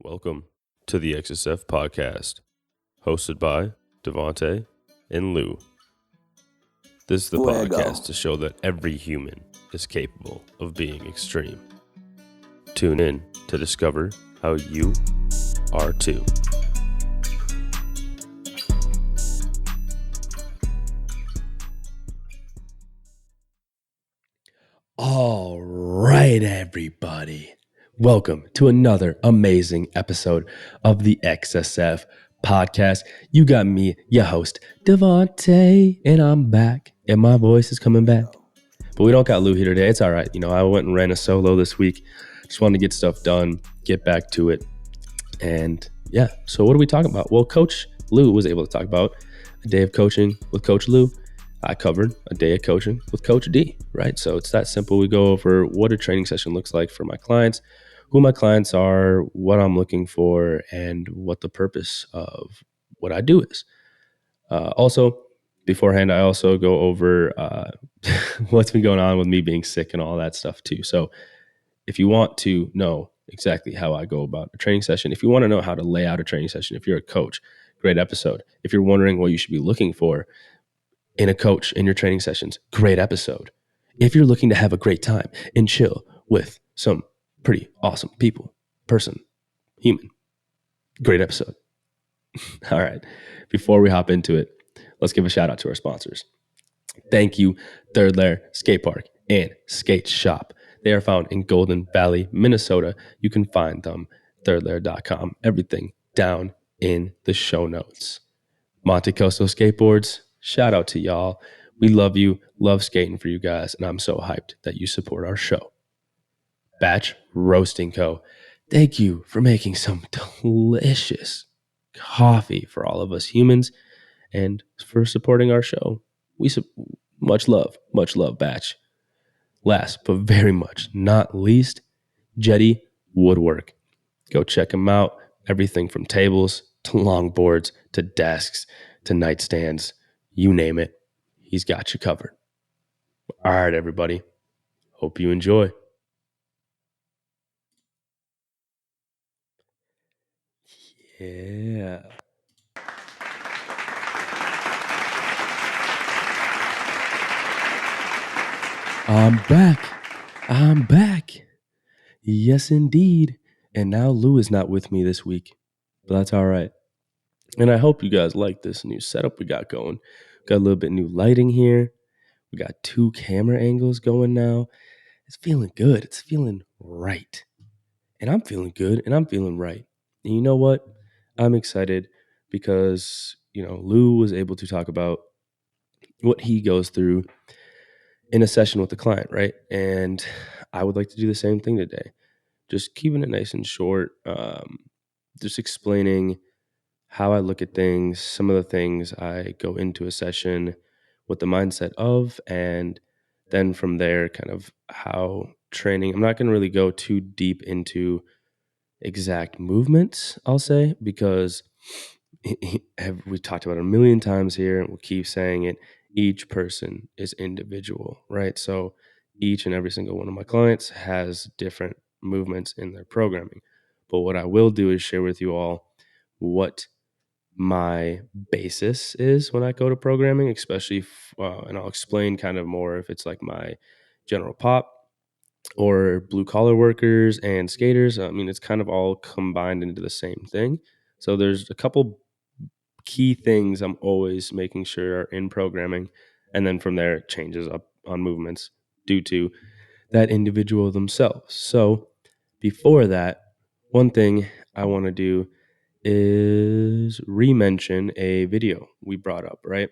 Welcome to the XSF Podcast, hosted by Devante and Lou. This is the Fuego. podcast to show that every human is capable of being extreme. Tune in to discover how you are too. All right, everybody. Welcome to another amazing episode of the XSF Podcast. You got me, your host, Devante, and I'm back, and my voice is coming back. But we don't got Lou here today. It's all right. I went and ran a solo this week. Just wanted to get stuff done, get back to it. And yeah, so what are we talking about? Well, Coach Lou was able to talk about a day of coaching with Coach Lou. I covered a day of coaching with Coach D, right? So it's that simple. We go over what a training session looks like for my clients, who my clients are, what I'm looking for, and what the purpose of what I do is. Also, beforehand, I also go over what's been going on with me being sick and all that stuff too. So if you want to know exactly how I go about a training session, if you want to know how to lay out a training session, if you're a coach, great episode. If you're wondering what you should be looking for in a coach in your training sessions, great episode. If you're looking to have a great time and chill with some pretty awesome people, person, human, great episode. All right. Before we hop into it, let's give a shout out to our sponsors. Thank you, Lair Skate Park and Skate Shop. They are found in Golden Valley, Minnesota. You can find them, thirdlair.com. Everything down in the show notes. Mantecoso Skateboards, shout out to y'all. We love you, love skating for you guys, and I'm so hyped that you support our show. Batch Roasting Co. Thank you for making some delicious coffee for all of us humans and for supporting our show. Much love, Batch. Last but very much not least, Jetty Woodwork. Go check them out. Everything from tables to longboards to desks to nightstands, you name it, he's got you covered. All right, everybody. Hope you enjoy. Yeah. I'm back. Yes, indeed. And now Lou is not with me this week, but that's all right. And I hope you guys like this new setup we got going. Got a little bit new lighting here. We got 2 camera angles going now. It's feeling good. It's feeling right. And I'm feeling good and I'm feeling right. And you know what? I'm excited because, Lou was able to talk about what he goes through in a session with the client, right? And I would like to do the same thing today. Just keeping it nice and short. Just explaining how I look at things, some of the things I go into a session with the mindset of, and then from there, kind of how training. I'm not going to really go too deep into exact movements, I'll say, because we talked about it a million times here, and we'll keep saying it. Each person is individual, right? So each and every single one of my clients has different movements in their programming. But what I will do is share with you all what my basis is when I go to programming, especially, and I'll explain kind of more if it's like my general pop or blue collar workers and skaters. I mean, it's kind of all combined into the same thing. So there's a couple key things I'm always making sure are in programming. And then from there, it changes up on movements due to that individual themselves. So before that, one thing I want to do is re-mention a video we brought up, right?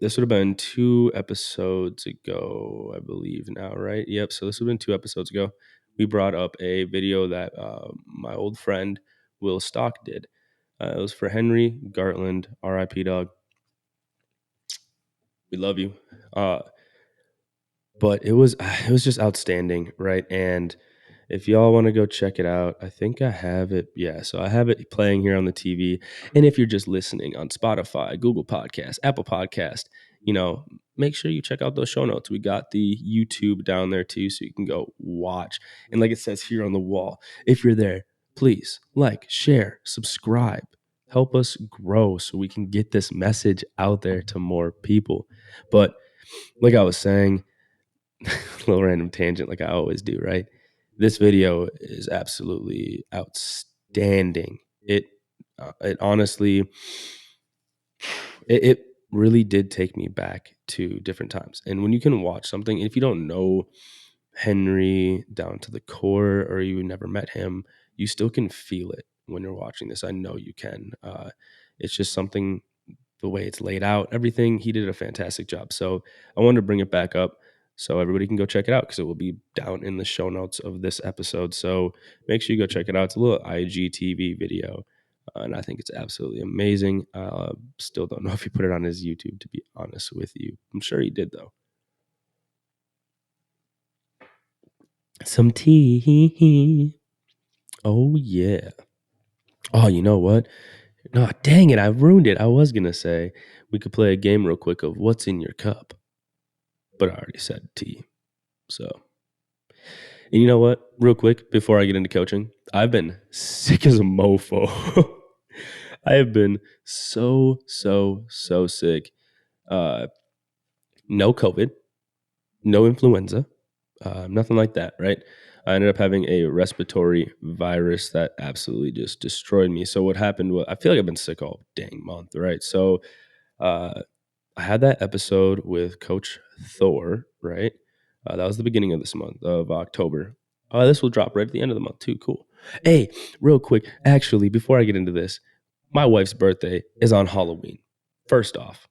This would have been 2 episodes ago, I believe now, right? Yep, so this would have been 2 episodes ago. We brought up a video that my old friend Will Stock did. It was for Henry Gartland, RIP dog. We love you. But it was just outstanding, right? And if y'all want to go check it out, I think I have it. Yeah, so I have it playing here on the TV. And if you're just listening on Spotify, Google Podcast, Apple Podcast, make sure you check out those show notes. We got the YouTube down there too, so you can go watch. And like it says here on the wall, if you're there, please like, share, subscribe. Help us grow so we can get this message out there to more people. But like I was saying, a little random tangent like I always do, right? This video is absolutely outstanding. It honestly, it really did take me back to different times. And when you can watch something, if you don't know Henry down to the core or you never met him, you still can feel it when you're watching this. I know you can. It's just something, the way it's laid out, everything. He did a fantastic job. So I wanted to bring it back up so everybody can go check it out because it will be down in the show notes of this episode. So make sure you go check it out. It's a little IGTV video. And I think it's absolutely amazing. Still don't know if he put it on his YouTube, to be honest with you. I'm sure he did, though. Some tea. Oh, yeah. Oh, you know what? No, dang it. I ruined it. I was going to say we could play a game real quick of what's in your cup. But I already said tea. So, and you know what? Real quick, before I get into coaching, I've been sick as a mofo. I have been so sick. No COVID, no influenza, nothing like that, right? I ended up having a respiratory virus that absolutely just destroyed me. So what happened was, I feel like I've been sick all dang month, right? So I had that episode with Coach Thor, right? That was the beginning of this month of October. This will drop right at the end of the month too. Cool. Hey, real quick, actually, before I get into this, my wife's birthday is on Halloween. First off,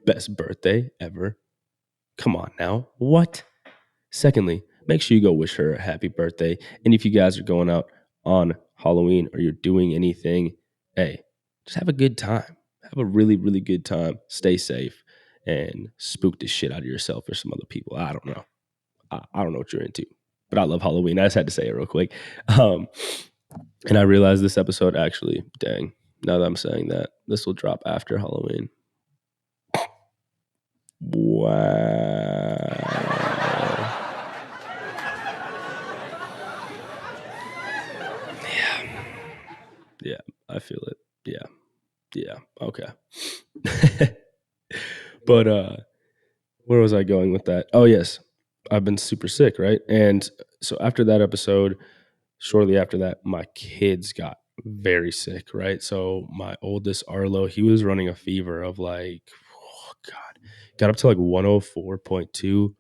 best birthday ever. Come on now. What? Secondly, make sure you go wish her a happy birthday. And if you guys are going out on Halloween or you're doing anything, hey, just have a good time. Have a really, really good time. Stay safe and spook the shit out of yourself or some other people. I don't know. I don't know what you're into, but I love Halloween. I just had to say it real quick. And I realized this episode actually, dang, now that I'm saying that, this will drop after Halloween. Wow. Yeah, I feel it. Yeah. Okay. But where was I going with that? Oh, yes. I've been super sick, right? And so after that episode, shortly after that, my kids got very sick, right? So my oldest Arlo, he was running a fever of like, oh God, got up to like 104.2.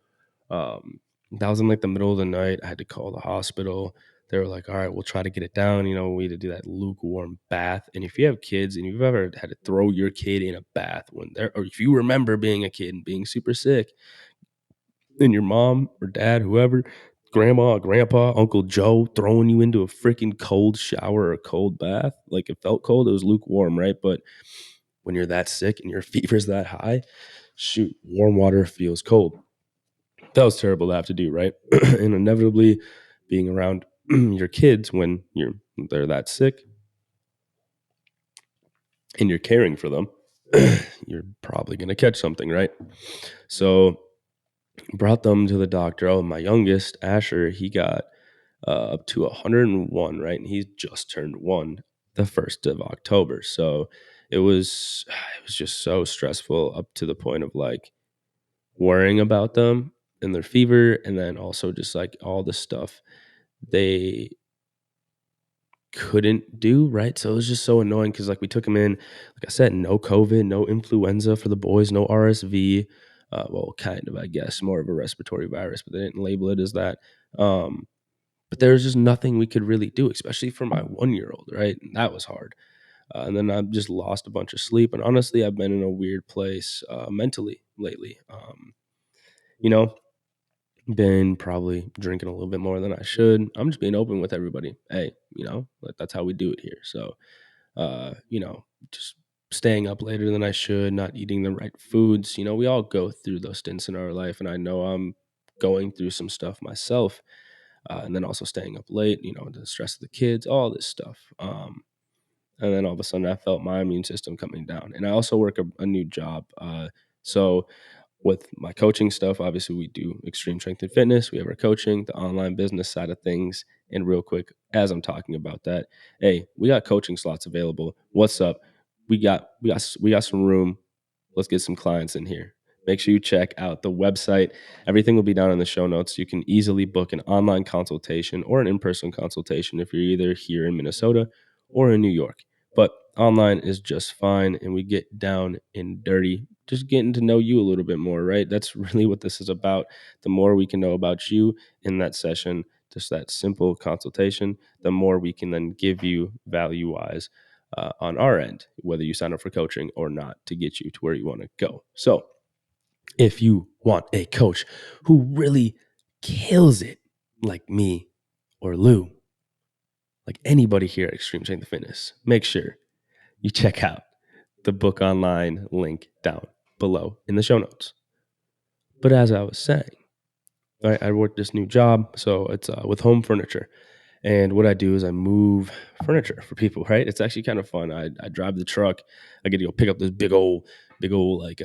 That was in like the middle of the night. I had to call the hospital. They were like, all right, we'll try to get it down. You know, we had to do that lukewarm bath. And if you have kids and you've ever had to throw your kid in a bath when they're, or if you remember being a kid and being super sick, and your mom or dad, whoever, grandma, grandpa, Uncle Joe throwing you into a freaking cold shower or a cold bath, like it felt cold, it was lukewarm, right? But when you're that sick and your fever's that high, shoot, warm water feels cold. That was terrible to have to do, right? And inevitably being around your kids when they're that sick and you're caring for them, you're probably going to catch something, right? So brought them to the doctor. Oh, my youngest, Asher, he got up to 101, right? And he's just turned 1 the 1st of October. So it was just so stressful up to the point of like worrying about them and their fever, and then also just like all the stuff they couldn't do, right? So it was just so annoying because like we took them in, like I said, no COVID, no influenza for the boys, no RSV. Well, kind of, I guess, more of a respiratory virus, but they didn't label it as that. But there was just nothing we could really do, especially for my 1-year-old, right? And that was hard. And then I've just lost a bunch of sleep. And honestly, I've been in a weird place mentally lately. You know, been probably drinking a little bit more than I should. I'm just being open with everybody. Hey, like that's how we do it here. So, just staying up later than I should, not eating the right foods. We all go through those stints in our life. And I know I'm going through some stuff myself. And then also staying up late, the stress of the kids, all this stuff. And then all of a sudden I felt my immune system coming down. And I also work a new job. So with my coaching stuff, obviously we do extreme strength and fitness. We have our coaching, the online business side of things. And real quick, as I'm talking about that, hey, we got coaching slots available. What's up? We got some room. Let's get some clients in here. Make sure you check out the website. Everything will be down in the show notes. You can easily book an online consultation or an in-person consultation if you're either here in Minnesota or in New York. But online is just fine, and we get down and dirty, just getting to know you a little bit more, right? That's really what this is about. The more we can know about you in that session, just that simple consultation, the more we can then give you value-wise on our end, whether you sign up for coaching or not, to get you to where you want to go. So if you want a coach who really kills it, like me or Lou, like anybody here at Extreme Strength Fitness, make sure you check out the book online link down below in the show notes. But as I was saying, I work this new job, so it's with home furniture. And what I do is I move furniture for people, right? It's actually kind of fun. I drive the truck. I get to go pick up this big old, like,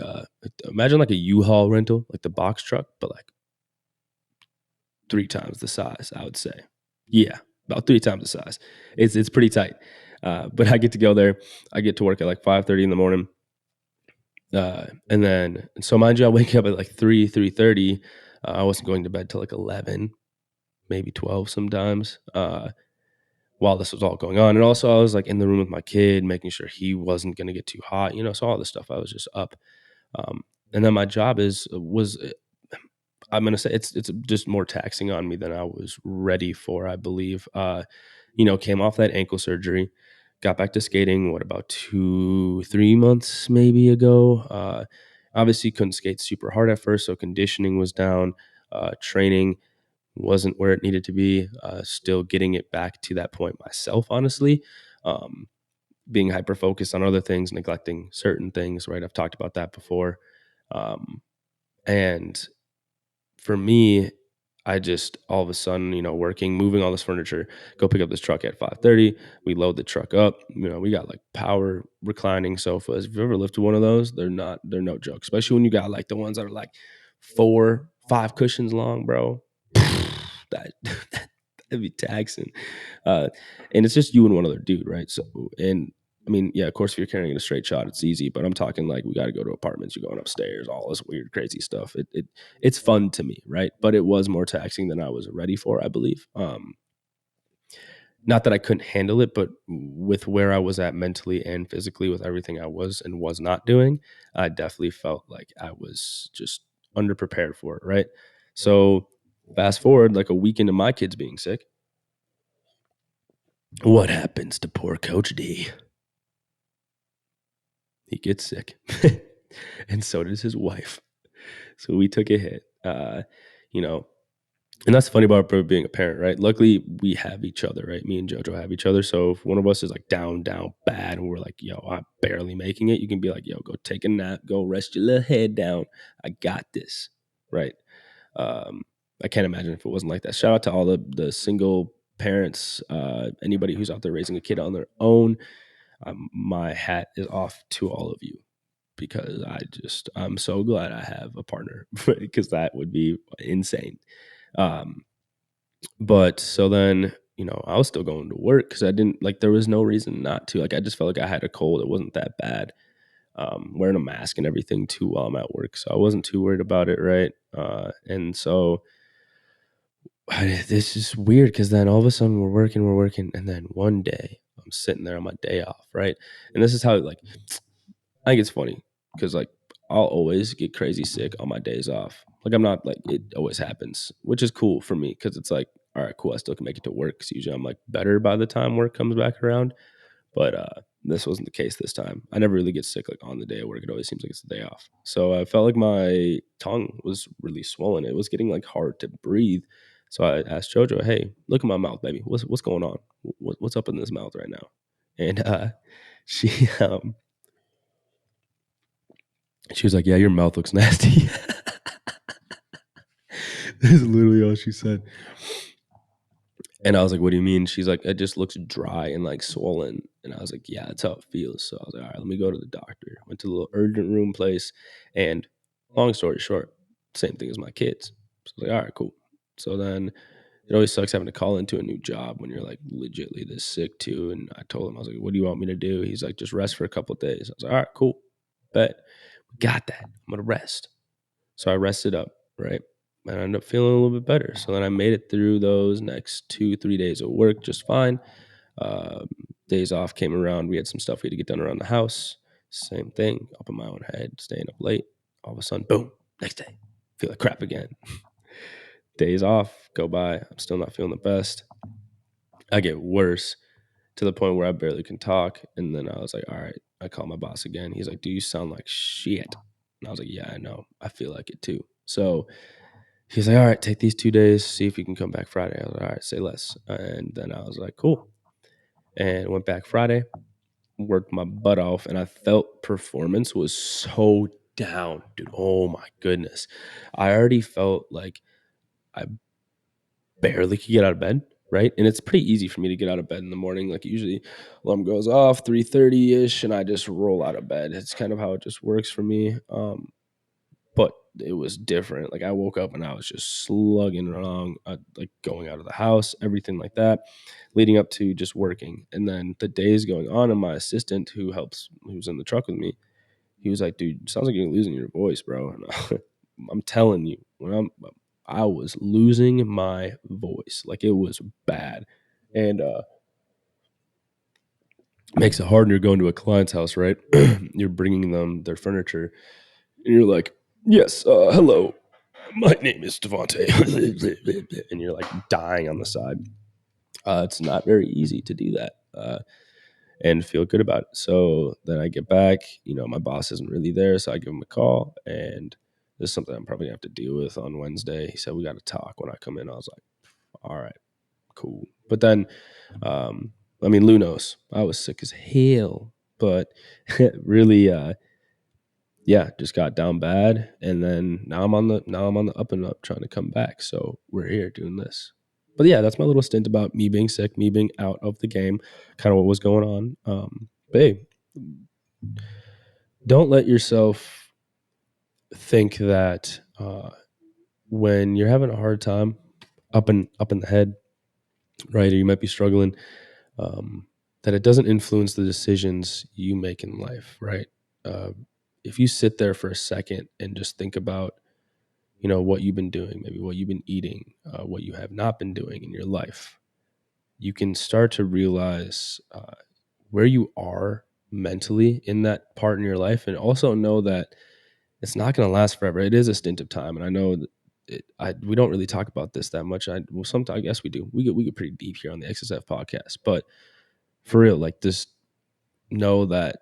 imagine like a U-Haul rental, like the box truck, but like 3 times the size, I would say. Yeah, about 3 times the size. It's pretty tight. But I get to go there. I get to work at like 5:30 in the morning. And so mind you, I wake up at like 3:30. I wasn't going to bed till like 11, maybe 12 sometimes, while this was all going on. And also I was like in the room with my kid, making sure he wasn't going to get too hot, so all this stuff. I was just up. And then my job I'm going to say it's just more taxing on me than I was ready for, I believe. Came off that ankle surgery, got back to skating, about 2-3 months maybe ago. Obviously couldn't skate super hard at first, so conditioning was down. Training wasn't where it needed to be. Still getting it back to that point myself, honestly. Being hyper-focused on other things, neglecting certain things, right? I've talked about that before. And for me, I just all of a sudden, working, moving all this furniture, go pick up this truck at 5:30. We load the truck up. We got like power reclining sofas. If you've ever lifted one of those, they're no joke, especially when you got like the ones that are like 4-5 cushions long, bro. That'd be taxing. And it's just you and one other dude, right? So, and I mean, yeah, of course, if you're carrying a straight shot, it's easy, but I'm talking like we got to go to apartments, you're going upstairs, all this weird, crazy stuff. It's fun to me, right? But it was more taxing than I was ready for, I believe. Not that I couldn't handle it, but with where I was at mentally and physically with everything I was and was not doing, I definitely felt like I was just underprepared for it, right? So fast forward like a week into my kids being sick. What happens to poor Coach D? He gets sick. And so does his wife. So we took a hit, and that's the funny about being a parent, right? Luckily, we have each other, right? Me and JoJo have each other. So if one of us is like down bad, and we're like, yo, I'm barely making it, you can be like, yo, go take a nap, go rest your little head down. I got this, right? I can't imagine if it wasn't like that. Shout out to all the single parents, anybody who's out there raising a kid on their own. My hat is off to all of you, because I'm so glad I have a partner, because that would be insane. But so then, I was still going to work because I didn't there was no reason not to. Like, I just felt like I had a cold. It wasn't that bad. Wearing a mask and everything too while I'm at work. So I wasn't too worried about it. Right. And so this is weird, because then all of a sudden we're working. And then one day I'm sitting there on my day off. Right. And this is how I think it's funny, because I'll always get crazy sick on my days off. I'm not it always happens, which is cool for me, because it's all right, cool, I still can make it to work, because usually I'm better by the time work comes back around. But this wasn't the case this time. I never really get sick on the day of work. It always seems like it's the day off. So I felt like my tongue was really swollen. It was getting hard to breathe. So I asked JoJo, hey, look at my mouth, baby. What's going on? What's up in this mouth right now? And she was like, yeah, your mouth looks nasty. This is literally all she said. And I was like, what do you mean? She's like, it just looks dry and swollen. And I was like, yeah, that's how it feels. So I was like, all right, let me go to the doctor. Went to the little urgent room place. And long story short, same thing as my kids. So I was like, all right, cool. So then it always sucks having to call into a new job when you're like legitly this sick too. And I told him, I was like, what do you want me to do? He's like, just rest for a couple of days. I was like, all right, cool. Bet. We got that. I'm going to rest. So I rested up, right? And I ended up feeling a little bit better. So then I made it through those next 2-3 days of work just fine. Days off came around. We had some stuff we had to get done around the house. Same thing, up in my own head, staying up late. All of a sudden, boom, next day, feel like crap again. Days off go by. I'm still not feeling the best. I get worse to the point where I barely can talk. And then I was like, all right, I call my boss again. He's like, do you sound like shit? And I was like, yeah, I know. I feel like it too. So he's like, all right, take these 2 days, see if you can come back Friday. I was like, all right, say less. And then I was like, cool. And went back Friday, worked my butt off, and I felt performance was so down, dude. Oh my goodness. I already felt like I barely could get out of bed, right? And it's pretty easy for me to get out of bed in the morning. Like usually alarm goes off 3:30-ish and I just roll out of bed. It's kind of how it just works for me. But it was different. Like I woke up and I was just slugging along, like going out of the house, everything like that, leading up to just working. And then the days going on, and my assistant who's in the truck with me, he was like, dude, sounds like you're losing your voice, bro. And I'm telling you, I was losing my voice. Like it was bad. And makes it hard when you're going to a client's house, right? You're bringing them their furniture and you're like, yes, hello, my name is Devante. And you're like dying on the side. It's not very easy to do that and feel good about it. So then I get back, my boss isn't really there. So I give him a call, and this is something I'm probably going to have to deal with on Wednesday. He said, we got to talk when I come in. I was like, all right, cool. But then, Lou knows I was sick as hell, but really, just got down bad, and then now I'm on the up and up trying to come back. So we're here doing this. But yeah, that's my little stint about me being sick, me being out of the game, kind of what was going on. But hey, don't let yourself think that when you're having a hard time up in the head, right, or you might be struggling, that it doesn't influence the decisions you make in life, right? If you sit there for a second and just think about, what you've been doing, maybe what you've been eating, what you have not been doing in your life, you can start to realize where you are mentally in that part in your life, and also know that it's not going to last forever. It is a stint of time, and I know that we don't really talk about this that much. Sometimes I guess we do. We get pretty deep here on the XSF podcast, but for real, like just know that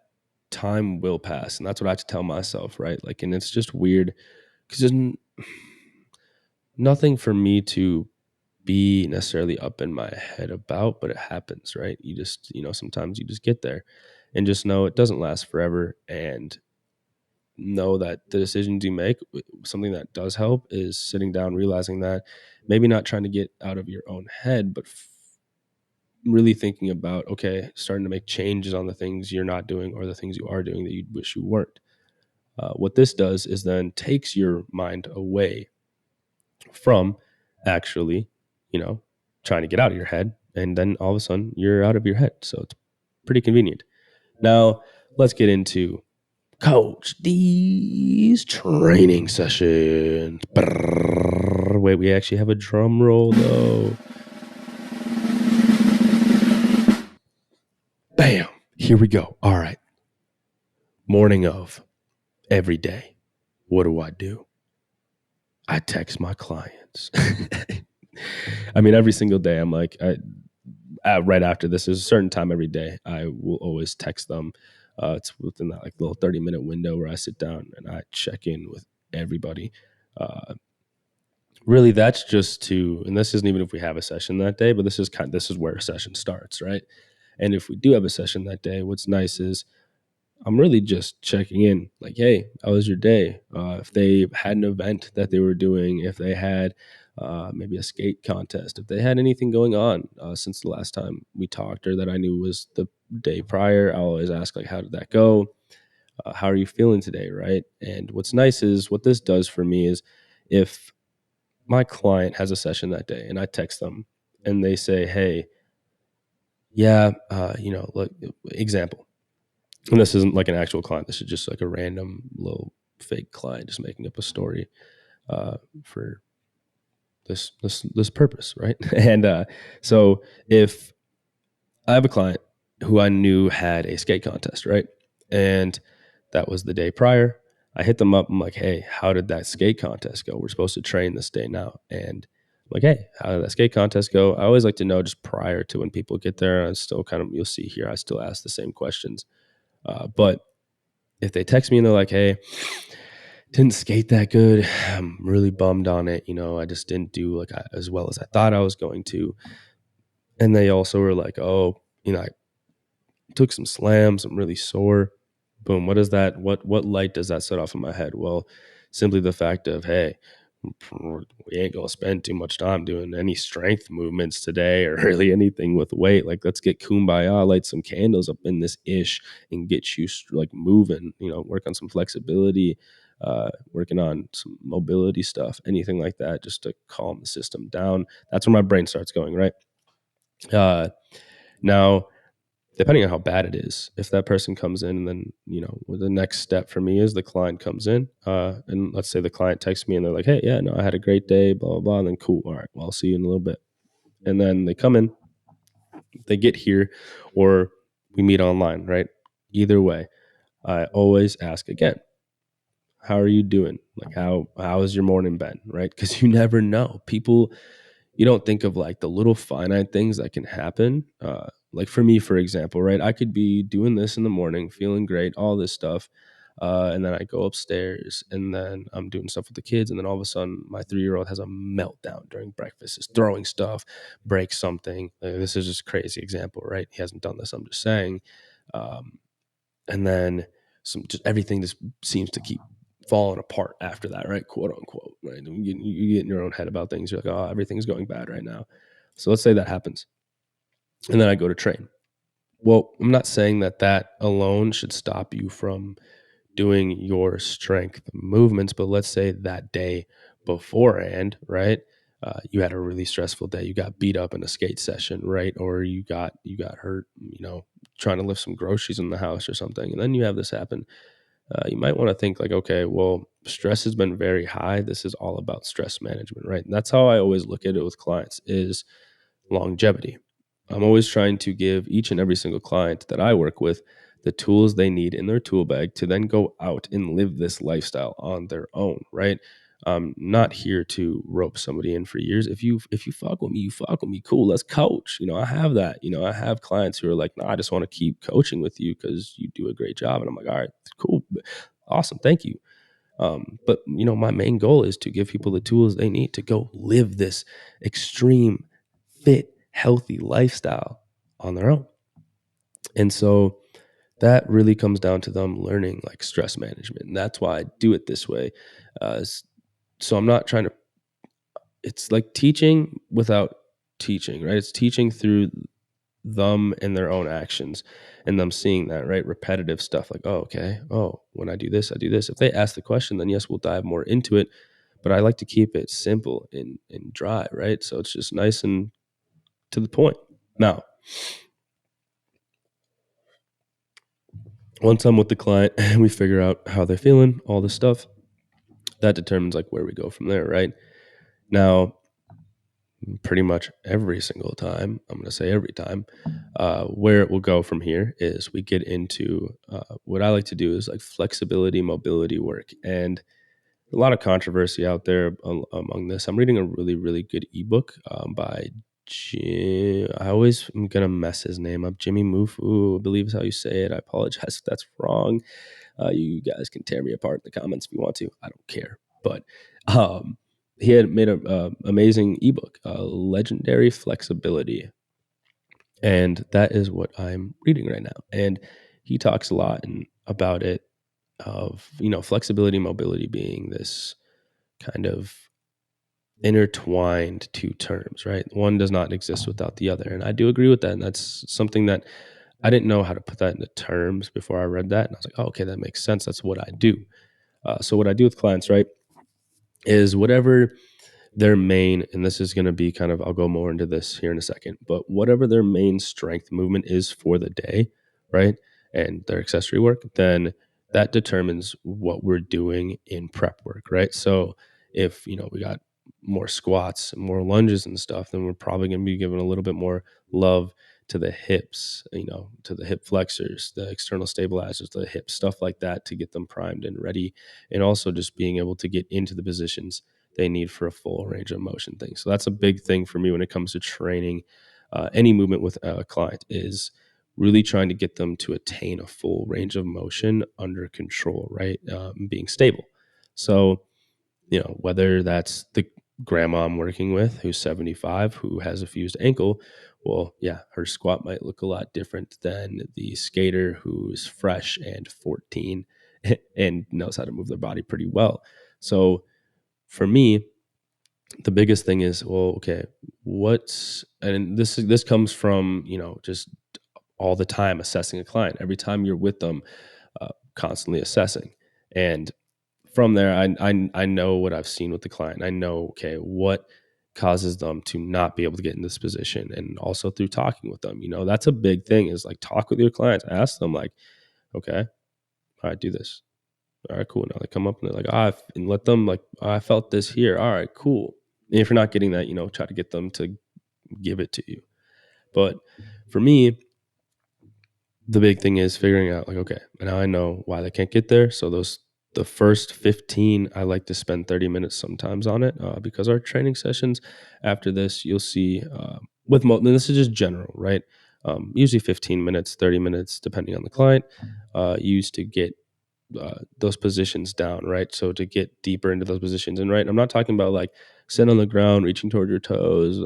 time will pass, and that's what I have to tell myself, right? Like, and it's just weird because there's nothing for me to be necessarily up in my head about, but it happens, right? You just, sometimes you just get there, and just know it doesn't last forever, and know that the decisions you make, something that does help is sitting down, realizing that maybe not trying to get out of your own head, but really thinking about, okay, starting to make changes on the things you're not doing or the things you are doing that you wish you weren't. What this does is then takes your mind away from actually, trying to get out of your head, and then all of a sudden you're out of your head. So it's pretty convenient. Now let's get into Coach D's training sessions. Wait, we actually have a drum roll though. Bam! Here we go. All right. Morning of every day. What do? I text my clients. Every single day I'm like, right after this, there's a certain time every day I will always text them. It's within that little 30-minute window where I sit down and I check in with everybody. Really, that's just to, and this isn't even if we have a session that day, but this is where a session starts, right? And if we do have a session that day, what's nice is I'm really just checking in, like, hey, how was your day? If they had an event that they were doing, if they had maybe a skate contest, if they had anything going on since the last time we talked, or that I knew was the day prior, I'll always ask, like, how did that go? How are you feeling today, right? And what's nice is what this does for me is if my client has a session that day and I text them and they say, hey, yeah, look, example. And this isn't like an actual client. This is just like a random little fake client just making up a story for this purpose, right? And so if I have a client who I knew had a skate contest, right? And that was the day prior. I hit them up. I'm like, hey, how did that skate contest go? We're supposed to train this day now. And I'm like, hey, how did that skate contest go? I always like to know just prior to when people get there. I still you'll see here, I still ask the same questions. But if they text me and they're like, hey, didn't skate that good, I'm really bummed on it. I just didn't do like as well as I thought I was going to. And they also were like, oh, I took some slams. I'm really sore. Boom. What is that? What light does that set off in my head? Well, simply the fact of, hey, we ain't gonna spend too much time doing any strength movements today or really anything with weight. Like, let's get kumbaya, light some candles up in this ish and get you like moving, work on some flexibility, working on some mobility stuff, anything like that, just to calm the system down. That's where my brain starts going, right? Now, depending on how bad it is, if that person comes in and then, the next step for me is the client comes in, and let's say the client texts me and they're like, hey, yeah, no, I had a great day, blah, blah, blah. And then cool. All right, well, I'll see you in a little bit. And then they come in, they get here, or we meet online, right? Either way, I always ask again, how are you doing? Like, how has your morning been? Right? Because you never know. People, you don't think of like the little finite things that can happen. Like for me, for example, right? I could be doing this in the morning, feeling great, all this stuff. And then I go upstairs and then I'm doing stuff with the kids. And then all of a sudden my 3-year-old has a meltdown during breakfast, is throwing stuff, breaks something. This is just a crazy example, right? He hasn't done this. I'm just saying. And then just everything just seems to keep falling apart after that, right? Quote unquote, right? You get in your own head about things. You're like, oh, everything's going bad right now. So let's say that happens. And then I go to train. Well, I'm not saying that alone should stop you from doing your strength movements, but let's say that day beforehand, right? You had a really stressful day. You got beat up in a skate session, right? Or you got hurt, trying to lift some groceries in the house or something. And then you have this happen. You might want to think like, okay, well, stress has been very high. This is all about stress management, right? And that's how I always look at it with clients, is longevity. I'm always trying to give each and every single client that I work with the tools they need in their tool bag to then go out and live this lifestyle on their own, right? I'm not here to rope somebody in for years. If you fuck with me, you fuck with me. Cool, let's coach. I have that. I have clients who are like, I just want to keep coaching with you because you do a great job. And I'm like, all right, cool, awesome, thank you. But my main goal is to give people the tools they need to go live this extreme, fit, healthy lifestyle on their own. And so that really comes down to them learning like stress management. And that's why I do it this way. So I'm not trying to, it's like teaching without teaching, right? It's teaching through them and their own actions and them seeing that, right? Repetitive stuff like, oh, okay. Oh, when I do this, I do this. If they ask the question, then yes, we'll dive more into it. But I like to keep it simple and dry, right? So it's just nice and to the point. Now, once I'm with the client and we figure out how they're feeling, all this stuff, that determines like where we go from there, right? Now, pretty much every single time, I'm going to say every time, where it will go from here is we get into what I like to do is like flexibility, mobility work. And a lot of controversy out there among this. I'm reading a really, really good ebook by I always am going to mess his name up. Jimmy Mufu, I believe is how you say it. I apologize if that's wrong. You guys can tear me apart in the comments if you want to. I don't care. But he had made an amazing ebook, Legendary Flexibility. And that is what I'm reading right now. And he talks a lot about it, of, flexibility, mobility being this kind of intertwined two terms, right? One does not exist without the other. And I do agree with that. And that's something that I didn't know how to put that into terms before I read that. And I was like, oh, okay, that makes sense. That's what I do. So what I do with clients, right, is whatever their main, and this is going to be kind of, I'll go more into this here in a second, but whatever their main strength movement is for the day, right, and their accessory work, then that determines what we're doing in prep work, right? So if, we got more squats and more lunges and stuff, then we're probably going to be giving a little bit more love to the hips, to the hip flexors, the external stabilizers, the hips, stuff like that, to get them primed and ready. And also just being able to get into the positions they need for a full range of motion thing. So that's a big thing for me when it comes to training any movement with a client, is really trying to get them to attain a full range of motion under control, right? Being stable. So, whether that's the grandma I'm working with who's 75, who has a fused ankle, well, yeah, her squat might look a lot different than the skater who's fresh and 14 and knows how to move their body pretty well. So for me, the biggest thing is, well, okay, and this comes from, just all the time assessing a client. Every time you're with them, constantly assessing. And from there, I know what I've seen with the client. I know, okay, what causes them to not be able to get in this position. And also through talking with them, that's a big thing, is like, talk with your clients, ask them like, okay, all right, do this. All right, cool. Now they come up and they're like, and let them like, I felt this here. All right, cool. And if you're not getting that, try to get them to give it to you. But for me, the big thing is figuring out like, okay, now I know why they can't get there. So the first 15, I like to spend 30 minutes sometimes on it, because our training sessions after this, you'll see and this is just general, right? Usually 15 minutes, 30 minutes, depending on the client, used to get those positions down, right? So to get deeper into those positions, and right, I'm not talking about like sitting on the ground, reaching toward your toes,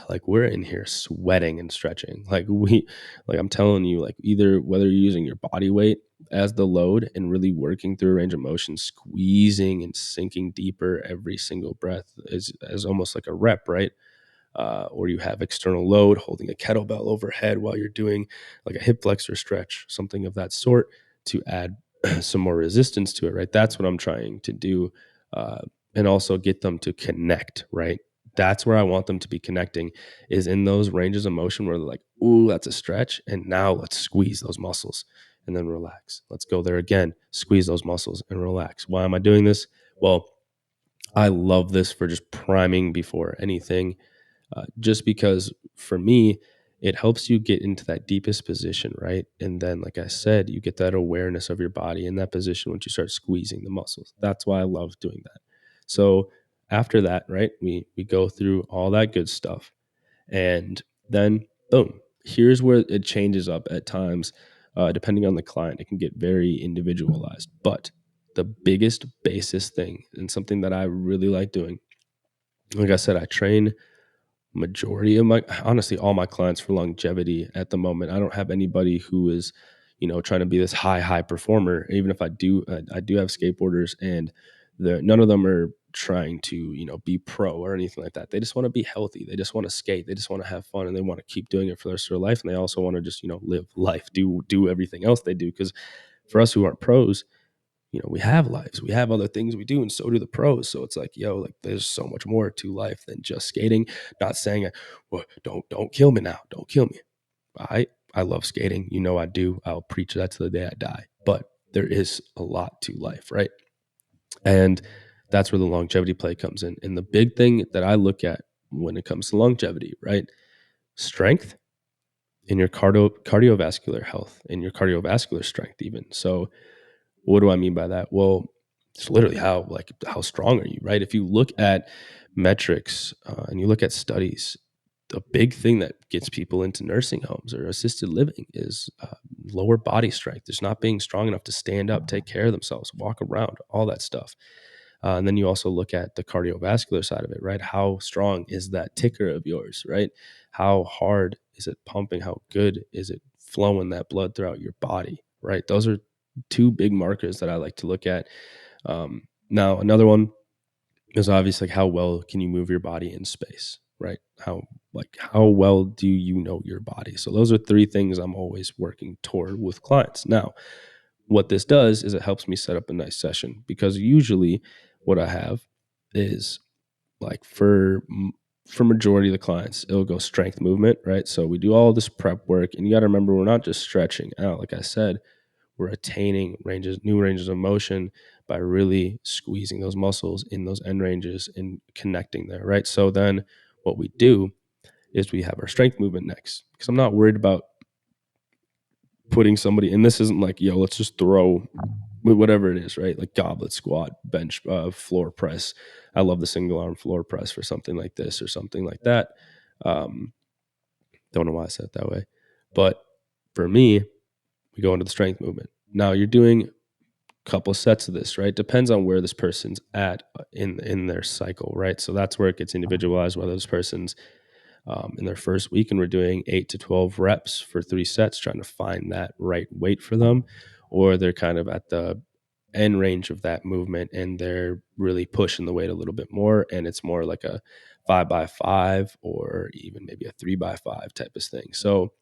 like we're in here sweating and stretching. Like I'm telling you, like either whether you're using your body weight as the load and really working through a range of motion, squeezing and sinking deeper every single breath is almost like a rep, right? Or you have external load, holding a kettlebell overhead while you're doing like a hip flexor stretch, something of that sort, to add some more resistance to it, right? That's what I'm trying to do. And also get them to connect, right? That's where I want them to be connecting, is in those ranges of motion where they're like, ooh, that's a stretch. And now let's squeeze those muscles and then relax. Let's go there again, squeeze those muscles and relax. Why am I doing this? Well, I love this for just priming before anything. Just because for me, it helps you get into that deepest position, right? And then, like I said, you get that awareness of your body in that position once you start squeezing the muscles. That's why I love doing that. So after that, right, we go through all that good stuff. And then, boom, here's where it changes up at times. Depending on the client, it can get very individualized. But the biggest basis thing, and something that I really like doing, like I said, I train majority of honestly, all my clients for longevity at the moment. I don't have anybody who is, trying to be this high performer. Even if I do have skateboarders, and none of them are trying to, be pro or anything like that. They just want to be healthy. They just want to skate. They just want to have fun, and they want to keep doing it for the rest of their life. And they also want to just, live life, do everything else they do. Because for us who aren't pros, we have lives, we have other things we do, and so do the pros. So it's like, like there's so much more to life than just skating. Not saying, well, don't kill me now. Don't kill me. I love skating. I do. I'll preach that to the day I die. But there is a lot to life, right? And that's where the longevity play comes in. And the big thing that I look at when it comes to longevity, right? Strength in your cardiovascular health, and your cardiovascular strength even. So what do I mean by that? Well, it's literally how strong are you, right? If you look at metrics and you look at studies, the big thing that gets people into nursing homes or assisted living is lower body strength. Just not being strong enough to stand up, take care of themselves, walk around, all that stuff. And then you also look at the cardiovascular side of it, right? How strong is that ticker of yours, right? How hard is it pumping? How good is it flowing that blood throughout your body, right? Those are two big markers that I like to look at. Now, another one is obviously like, how well can you move your body in space, right? How well do you know your body? So those are three things I'm always working toward with clients. Now, what this does is it helps me set up a nice session, because usually what I have is like for majority of the clients, it'll go strength movement, right? So we do all this prep work, and you got to remember, we're not just stretching out. Like I said, we're attaining new ranges of motion by really squeezing those muscles in those end ranges and connecting there, right? So then what we do is we have our strength movement next, because I'm not worried about putting somebody, and this isn't like, yo, let's just throw whatever it is, right? Like goblet squat, bench, floor press. I love the single arm floor press for something like this or something like that. Don't know why I said it that way, but for me, we go into the strength movement. Now you're doing a couple sets of this, right? Depends on where this person's at in their cycle, right? So that's where it gets individualized, whether this person's in their first week and we're doing 8 to 12 reps for 3 sets, trying to find that right weight for them, or they're kind of at the end range of that movement and they're really pushing the weight a little bit more, and it's more like a 5x5 or even maybe a 3x5 type of thing. So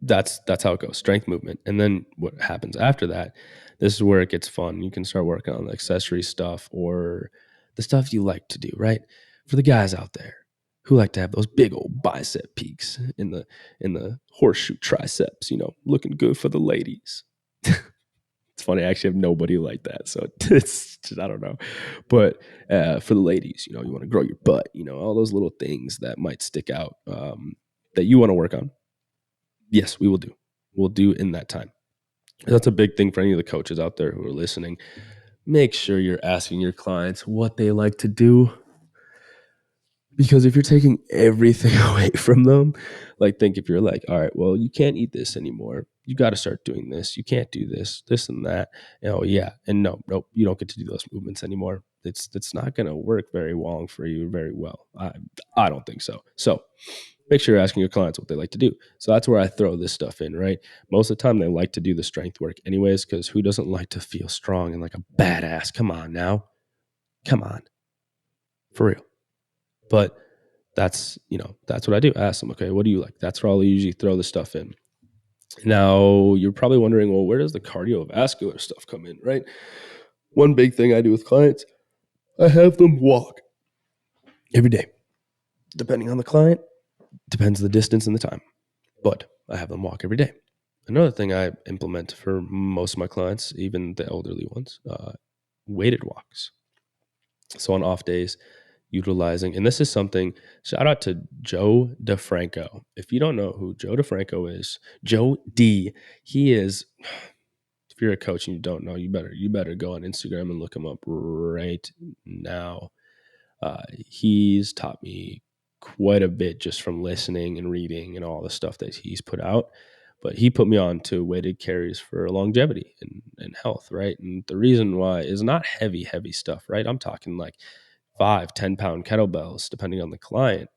that's how it goes, strength movement. And then what happens after that, this is where it gets fun. You can start working on the accessory stuff or the stuff you like to do, right? For the guys out there who like to have those big old bicep peaks in the horseshoe triceps, looking good for the ladies. It's funny, I actually have nobody like that, so it's just, I don't know. But for the ladies, you want to grow your butt, all those little things that might stick out that you want to work on. Yes, we will do. We'll do in that time. That's a big thing for any of the coaches out there who are listening. Make sure you're asking your clients what they like to do. Because if you're taking everything away from them, like think if you're like, all right, well, you can't eat this anymore. You got to start doing this. You can't do this and that. And, oh, yeah. And nope, you don't get to do those movements anymore. It's not going to work very long for you very well. I don't think so. So make sure you're asking your clients what they like to do. So that's where I throw this stuff in, right? Most of the time they like to do the strength work anyways, because who doesn't like to feel strong and like a badass? Come on now. Come on. For real. But that's what I do. I ask them, okay, what do you like? That's where I'll usually throw the stuff in. Now, you're probably wondering, well, where does the cardiovascular stuff come in, right? One big thing I do with clients, I have them walk every day. Depending on the client, depends the distance and the time, but I have them walk every day. Another thing I implement for most of my clients, even the elderly ones, weighted walks. So on off days, utilizing, and this is something, shout out to Joe DeFranco. If you don't know who Joe DeFranco is, Joe D, he is, if you're a coach and you don't know, you better go on Instagram and look him up right now. He's taught me quite a bit just from listening and reading and all the stuff that he's put out. But he put me on to weighted carries for longevity and health, right? And the reason why is not heavy stuff, right? I'm talking like 5-10 pound kettlebells, depending on the client,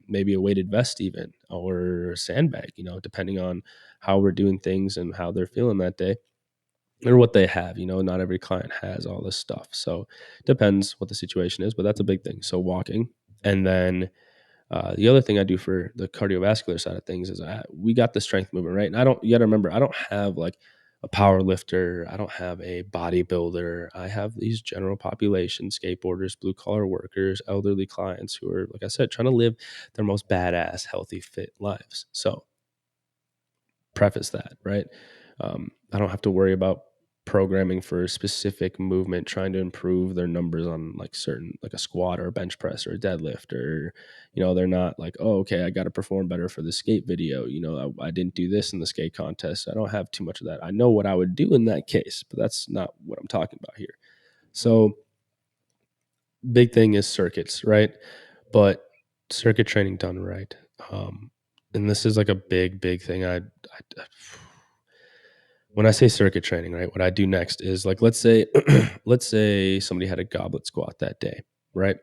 maybe a weighted vest even, or a sandbag, depending on how we're doing things and how they're feeling that day or what they have. Not every client has all this stuff. So depends what the situation is, but that's a big thing. So walking. And then the other thing I do for the cardiovascular side of things is we got the strength movement, right? And you got to remember, I don't have like a power lifter. I don't have a bodybuilder. I have these general population, skateboarders, blue collar workers, elderly clients who are, like I said, trying to live their most badass, healthy, fit lives. So preface that, right? I don't have to worry about programming for a specific movement, trying to improve their numbers on like a squat or a bench press or a deadlift, or, they're not like, oh, okay, I got to perform better for the skate video. I didn't do this in the skate contest. I don't have too much of that. I know what I would do in that case, but that's not what I'm talking about here. So big thing is circuits, right? But circuit training done right. And this is like a big thing. When I say circuit training, right, what I do next is like, let's say somebody had a goblet squat that day, right?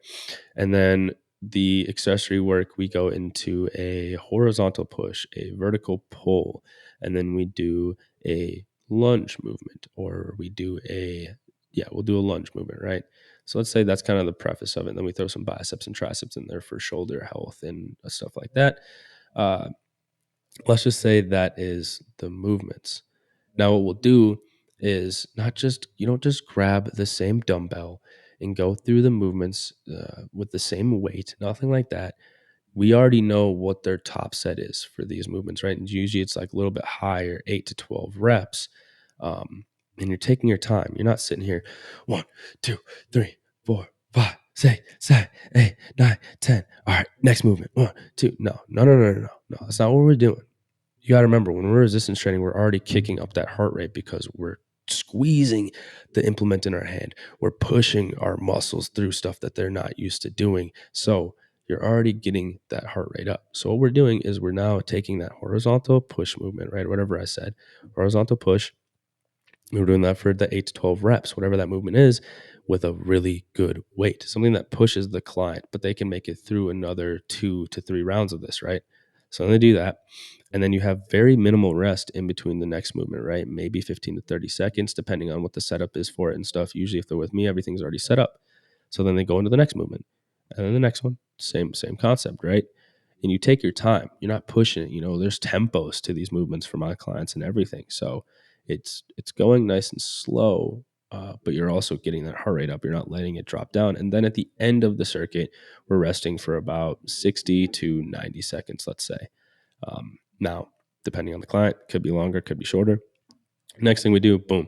And then the accessory work, we go into a horizontal push, a vertical pull, and then we do a lunge movement, or we'll do a lunge movement, right? So let's say that's kind of the preface of it. And then we throw some biceps and triceps in there for shoulder health and stuff like that. Let's just say that is the movements. Now what we'll do is you don't just grab the same dumbbell and go through the movements with the same weight, nothing like that. We already know what their top set is for these movements, right? And usually it's like a little bit higher, 8 to 12 reps. And you're taking your time. You're not sitting here, 1, 2, 3, 4, 5, 6, 7, 8, 9, 10. All right, next movement. 1, 2. No. That's not what we're doing. You got to remember, when we're resistance training, we're already kicking up that heart rate because we're squeezing the implement in our hand. We're pushing our muscles through stuff that they're not used to doing. So you're already getting that heart rate up. So what we're doing is we're now taking that horizontal push movement, right? Whatever I said, horizontal push. We're doing that for the 8 to 12 reps, whatever that movement is, with a really good weight, something that pushes the client, but they can make it through another 2 to 3 rounds of this, right? So they do that. And then you have very minimal rest in between the next movement, right? Maybe 15 to 30 seconds, depending on what the setup is for it and stuff. Usually if they're with me, everything's already set up. So then they go into the next movement and then the next one, same concept, right? And you take your time. You're not pushing it. There's tempos to these movements for my clients and everything. So it's going nice and slow, but you're also getting that heart rate up. You're not letting it drop down. And then at the end of the circuit, we're resting for about 60 to 90 seconds, let's say. Now, depending on the client, could be longer, could be shorter. Next thing we do, boom,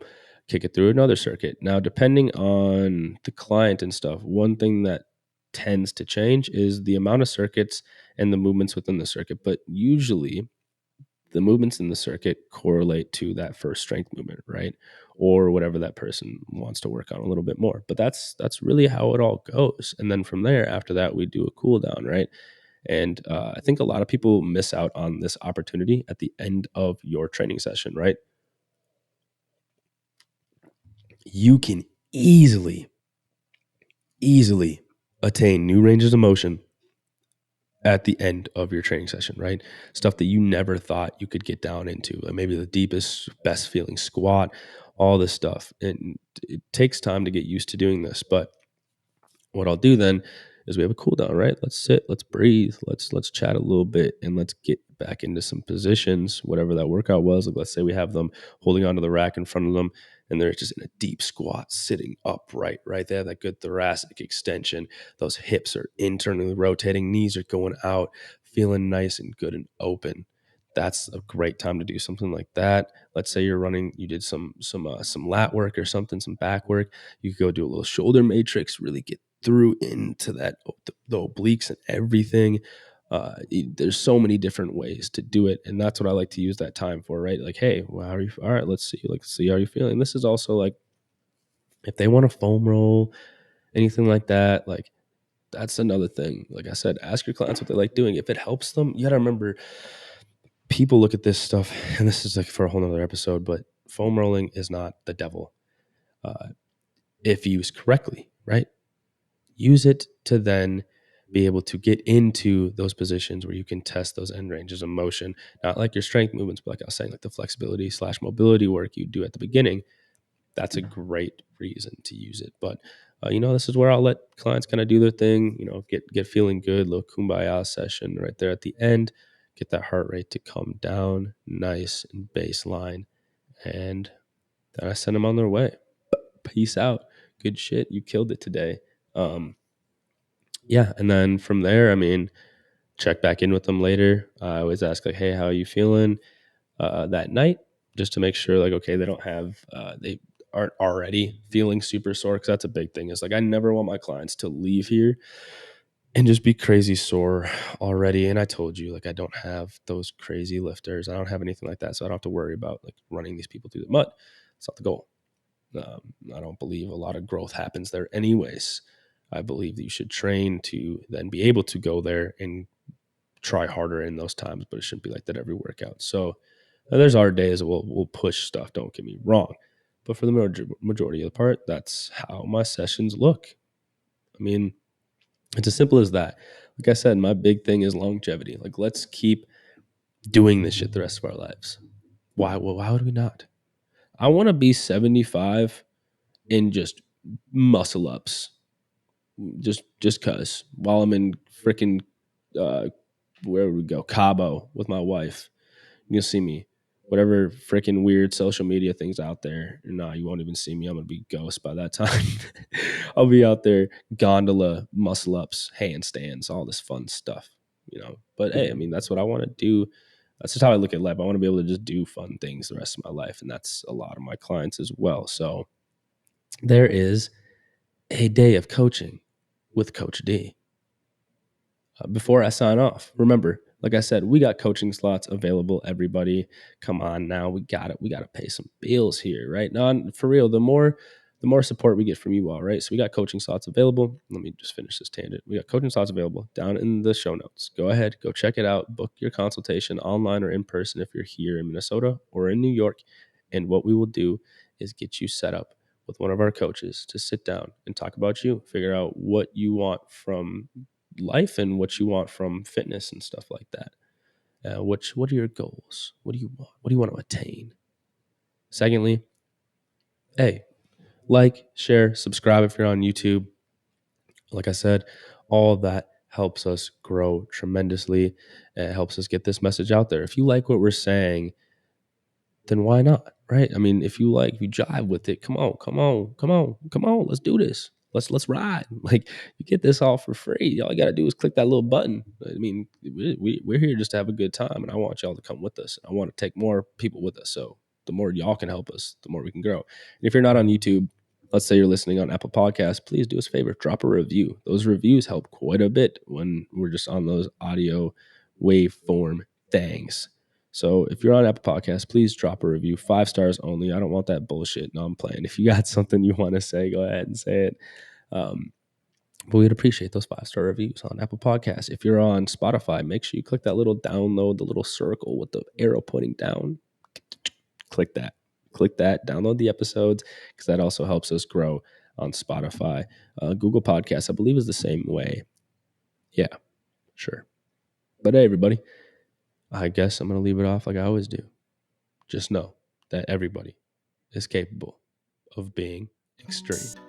kick it through another circuit. Now, depending on the client and stuff, one thing that tends to change is the amount of circuits and the movements within the circuit. But usually the movements in the circuit correlate to that first strength movement, right? Or whatever that person wants to work on a little bit more. But that's really how it all goes. And then from there, after that, we do a cool down, right? And I think a lot of people miss out on this opportunity at the end of your training session, right? You can easily attain new ranges of motion at the end of your training session, right? Stuff that you never thought you could get down into, like maybe the deepest, best feeling squat, all this stuff. And it takes time to get used to doing this, but what I'll do then is we have a cool down, right? Let's sit, let's breathe, let's chat a little bit, and let's get back into some positions, whatever that workout was. Like let's say we have them holding onto the rack in front of them, and they're just in a deep squat, sitting upright, right? They have that good thoracic extension. Those hips are internally rotating, knees are going out, feeling nice and good and open. That's a great time to do something like that. Let's say you're running, you did some lat work or something, some back work. You could go do a little shoulder matrix, really get through into that, the obliques and everything. There's so many different ways to do it, and that's what I like to use that time for, right? Like, hey, well, how are you? All right, let's see how you're feeling. This is also like, if they want a foam roll, anything like that, like that's another thing. Like I said, ask your clients what they like doing. If it helps them, you got to remember, people look at this stuff, and this is like for a whole nother episode, but foam rolling is not the devil. If used correctly, right? Use it to then be able to get into those positions where you can test those end ranges of motion, not like your strength movements, but like I was saying, like the flexibility / mobility work you do at the beginning. That's a great reason to use it. But this is where I'll let clients kind of do their thing, get feeling good, little kumbaya session right there at the end, get that heart rate to come down nice and baseline. And then I send them on their way. Peace out. Good shit. You killed it today. Yeah. And then from there, check back in with them later. I always ask like, hey, how are you feeling that night? Just to make sure like, okay, they aren't already feeling super sore. Cause that's a big thing. Is like, I never want my clients to leave here and just be crazy sore already. And I told you, like, I don't have those crazy lifters. I don't have anything like that. So I don't have to worry about like running these people through the mud. It's not the goal. I don't believe a lot of growth happens there anyways. I believe that you should train to then be able to go there and try harder in those times, but it shouldn't be like that every workout. So there's our days that we'll push stuff, don't get me wrong. But for the majority of the part, that's how my sessions look. It's as simple as that. Like I said, my big thing is longevity. Like, let's keep doing this shit the rest of our lives. Why would we not? I want to be 75 in just muscle ups, just cause, while I'm in freaking where would we go, Cabo with my wife. You can see me whatever freaking weird social media things out there. Nah, you won't even see me. I'm going to be ghost by that time. I'll be out there, gondola, muscle ups, handstands, all this fun stuff, But hey, I mean, that's what I want to do. That's just how I look at life. I want to be able to just do fun things the rest of my life. And that's a lot of my clients as well. So there is a day of coaching with Coach D. Before I sign off, remember, like I said, we got coaching slots available. Everybody, come on now. We got it. We got to pay some bills here, right? Now, for real, the more support we get from you all, right? So we got coaching slots available. Let me just finish this tangent. We got coaching slots available down in the show notes. Go ahead, go check it out. Book your consultation online or in person if you're here in Minnesota or in New York. And what we will do is get you set up with one of our coaches to sit down and talk about you, figure out what you want from life and what you want from fitness and stuff like that. What are your goals? What do you want? What do you want to attain? Secondly, hey, like, share, subscribe if you're on YouTube. Like I said, all of that helps us grow tremendously. It helps us get this message out there. If you like what we're saying, then why not, right? I mean, if you jive with it, come on, let's do this. Let's ride. Like, you get this all for free. All you got to do is click that little button. I mean, we're here just to have a good time, and I want y'all to come with us. I want to take more people with us. So the more y'all can help us, the more we can grow. And if you're not on YouTube, let's say you're listening on Apple Podcasts, please do us a favor, drop a review. Those reviews help quite a bit when we're just on those audio waveform things. So if you're on Apple Podcasts, please drop a review. 5 stars only. I don't want that bullshit. No, I'm playing. If you got something you want to say, go ahead and say it. But we'd appreciate those 5-star reviews on Apple Podcasts. If you're on Spotify, make sure you click that little download, the little circle with the arrow pointing down. Click that. Download the episodes, because that also helps us grow on Spotify. Google Podcasts, I believe, is the same way. Yeah, sure. But hey, everybody, I guess I'm going to leave it off like I always do. Just know that everybody is capable of being extreme.